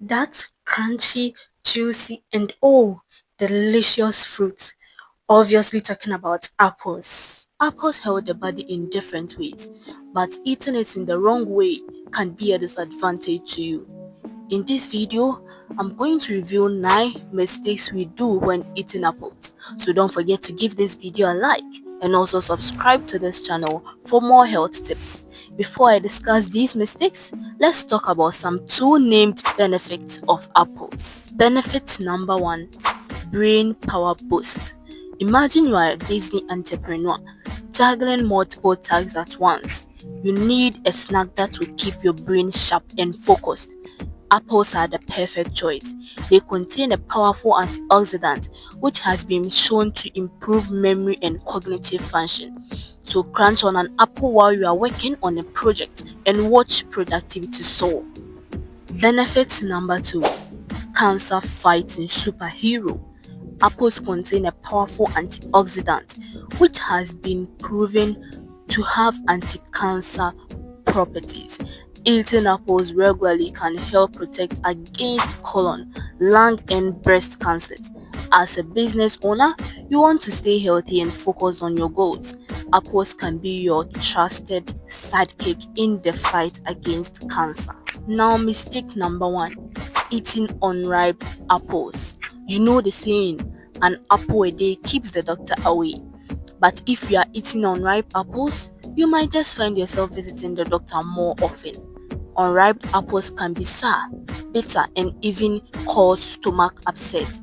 That crunchy, juicy, and oh, delicious fruit. Obviously, talking about apples. Apples help the body in different ways, but eating it in the wrong way can be a disadvantage to you. In this video, I'm going to reveal 9 mistakes we do when eating apples. So don't forget to give this video a like and also subscribe to this channel for more health tips. Before I discuss these mistakes, let's talk about some 2 named benefits of apples. Benefit number 1: brain power boost. Imagine you are a busy entrepreneur juggling multiple tasks at once. You need a snack that will keep your brain sharp and focused. Apples are the perfect choice. They contain a powerful antioxidant which has been shown to improve memory and cognitive function. So crunch on an apple while you are working on a project and watch productivity soar. Benefit number 2: cancer fighting superhero. Apples contain a powerful antioxidant which has been proven to have anti-cancer properties. Eating apples regularly can help protect against colon, lung, and breast cancers. As a business owner, you want to stay healthy and focus on your goals. Apples can be your trusted sidekick in the fight against cancer. Now, mistake number 1: eating unripe apples. You know the saying, an apple a day keeps the doctor away. But if you are eating unripe apples, you might just find yourself visiting the doctor more often. Unripe apples can be sour, bitter, and even cause stomach upset.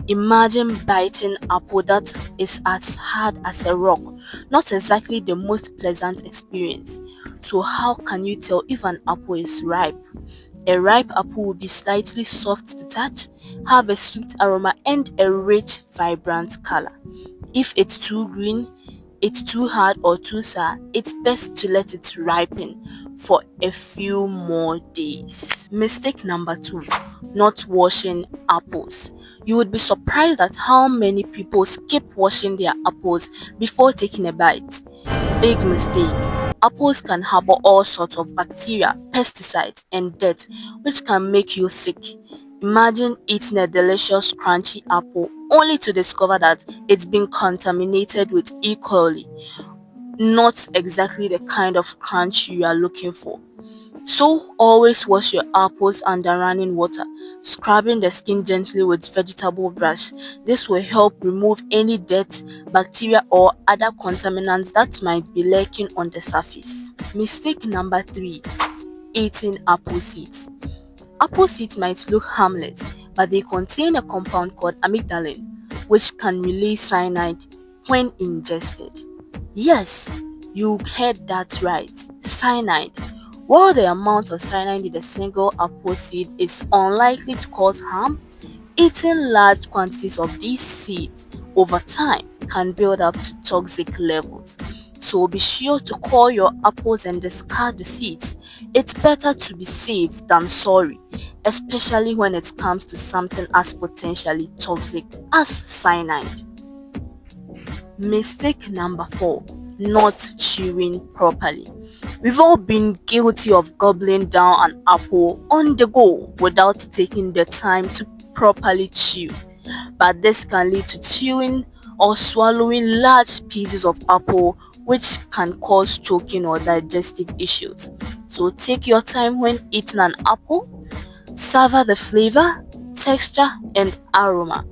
Imagine biting apple that is as hard as a rock. Not exactly the most pleasant experience. So how can you tell if an apple is ripe? A ripe apple will be slightly soft to touch, have a sweet aroma, and a rich, vibrant color. If it's too green, it's too hard, or too sour, it's best to let it ripen for a few more days. Mistake number 2: not washing apples. You would be surprised at how many people skip washing their apples before taking a bite. Big mistake. Apples can harbor all sorts of bacteria, pesticides, and dirt, which can make you sick. Imagine eating a delicious crunchy apple only to discover that it's been contaminated with E. coli. Not exactly the kind of crunch you are looking for. So always wash your apples under running water, scrubbing the skin gently with vegetable brush. This will help remove any dirt, bacteria, or other contaminants that might be lurking on the surface. Mistake number 3: eating apple seeds. Apple seeds might look harmless, but they contain a compound called amygdalin, which can release cyanide when ingested. Yes, you heard that right. Cyanide. While the amount of cyanide in a single apple seed is unlikely to cause harm, eating large quantities of these seeds over time can build up to toxic levels. So be sure to core your apples and discard the seeds. It's better to be safe than sorry, especially when it comes to something as potentially toxic as cyanide. Mistake number 4: not chewing properly. We've all been guilty of gobbling down an apple on the go without taking the time to properly chew. But this can lead to chewing or swallowing large pieces of apple, which can cause choking or digestive issues. So take your time when eating an apple, savor the flavor, texture, and aroma.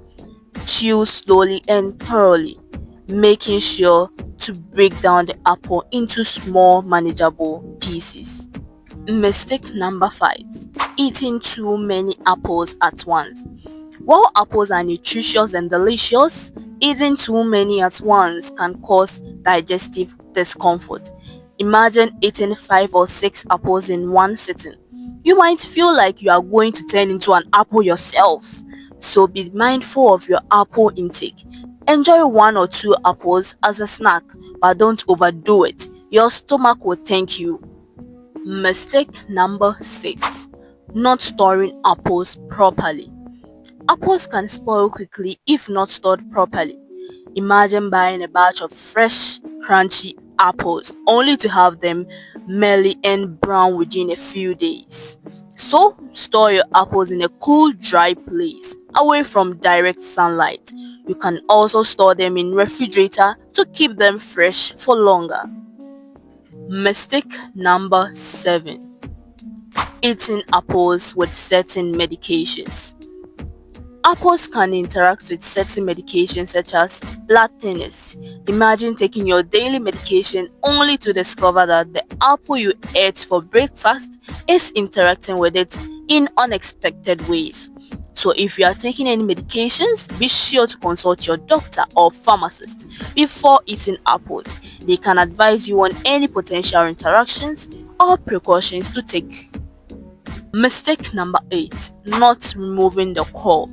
Chew slowly and thoroughly, making sure to break down the apple into small manageable pieces. Mistake number 5: eating too many apples at once. While apples are nutritious and delicious, eating too many at once can cause digestive discomfort. Imagine eating 5 or 6 apples in one sitting. You might feel like you are going to turn into an apple yourself. So be mindful of your apple intake. Enjoy 1 or 2 apples as a snack, but don't overdo it. Your stomach will thank you. Mistake number 6: not storing apples properly. Apples can spoil quickly if not stored properly. Imagine buying a batch of fresh, crunchy apples only to have them melly and brown within a few days. So store your apples in a cool, dry place, away from direct sunlight. You can also store them in refrigerator to keep them fresh for longer. Mistake number 7. Eating apples with certain medications. Apples can interact with certain medications such as blood thinners. Imagine taking your daily medication only to discover that the apple you ate for breakfast is interacting with it in unexpected ways. So if you are taking any medications, be sure to consult your doctor or pharmacist before eating apples. They can advise you on any potential interactions or precautions to take. Mistake number 8. Not removing the core.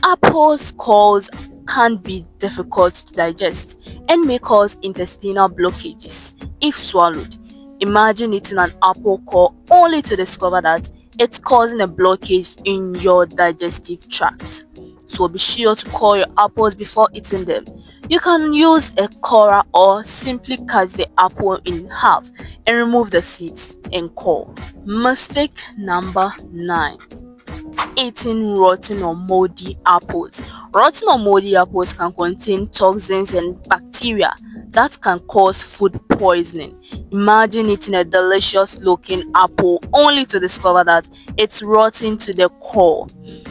Apples cores can be difficult to digest and may cause intestinal blockages if swallowed. Imagine eating an apple core only to discover that it's causing a blockage in your digestive tract. So be sure to core your apples before eating them. You can use a corer or simply cut the apple in half and remove the seeds and core. Mistake number 9. Eating rotten or moldy apples. Rotten or moldy apples can contain toxins and bacteria that can cause food poisoning. Imagine eating a delicious looking apple only to discover that it's rotten to the core.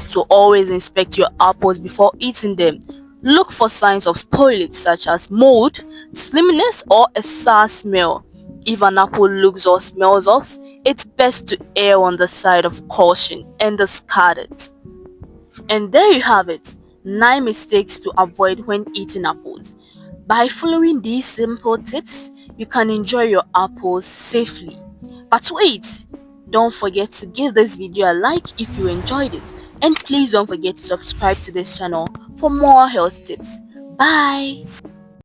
So always inspect your apples before eating them. Look for signs of spoilage such as mold, slimness, or a sour smell. If an apple looks or smells off, it's best to err on the side of caution and discard it. And there you have it, 9 mistakes to avoid when eating apples. By following these simple tips, you can enjoy your apples safely. But wait, don't forget to give this video a like if you enjoyed it, and please don't forget to subscribe to this channel for more health tips. Bye!